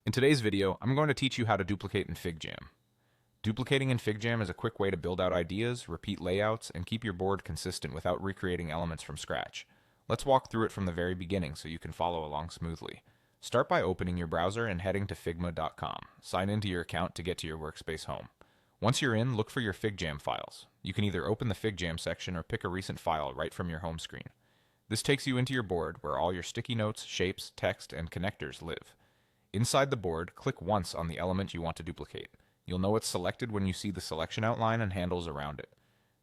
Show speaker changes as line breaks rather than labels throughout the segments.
In today's video, I'm going to teach you how to duplicate in FigJam. Duplicating in FigJam is a quick way to build out ideas, repeat layouts, and keep your board consistent without recreating elements from scratch. Let's walk through it from the very beginning so you can follow along smoothly. Start by opening your browser and heading to figma.com. Sign into your account to get to your workspace home. Once you're in, look for your FigJam files. You can either open the FigJam section or pick a recent file right from your home screen. This takes you into your board where all your sticky notes, shapes, text, and connectors live. Inside the board, click once on the element you want to duplicate. You'll know it's selected when you see the selection outline and handles around it.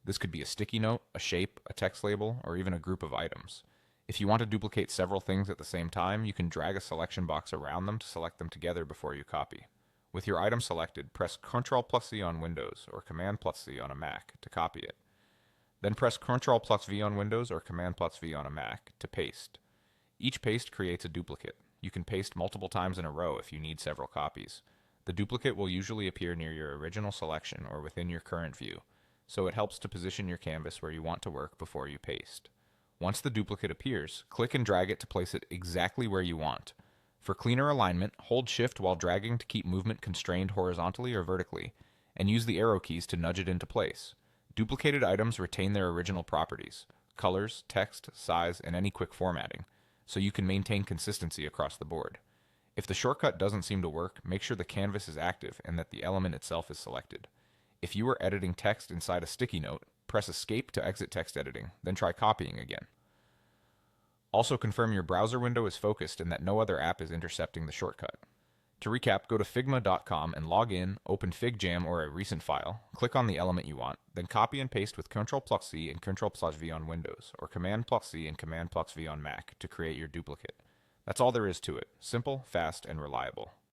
This could be a sticky note, a shape, a text label, or even a group of items. If you want to duplicate several things at the same time, you can drag a selection box around them to select them together before you copy. With your item selected, press Ctrl+C on Windows or Command+C on a Mac to copy it. Then press Ctrl+V on Windows or Command+V on a Mac to paste. Each paste creates a duplicate. You can paste multiple times in a row if you need several copies. The duplicate will usually appear near your original selection or within your current view, so it helps to position your canvas where you want to work before you paste. Once the duplicate appears, click and drag it to place it exactly where you want. For cleaner alignment, hold Shift while dragging to keep movement constrained horizontally or vertically, and use the arrow keys to nudge it into place. Duplicated items retain their original properties: colors, text, size, and any quick formatting, so you can maintain consistency across the board. If the shortcut doesn't seem to work, make sure the canvas is active and that the element itself is selected. If you are editing text inside a sticky note, press Escape to exit text editing, then try copying again. Also confirm your browser window is focused and that no other app is intercepting the shortcut. To recap, go to figma.com and log in, open FigJam or a recent file, click on the element you want, then copy and paste with Ctrl+C and Ctrl+V on Windows, or Command+C and Command+V on Mac to create your duplicate. That's all there is to it. Simple, fast, and reliable.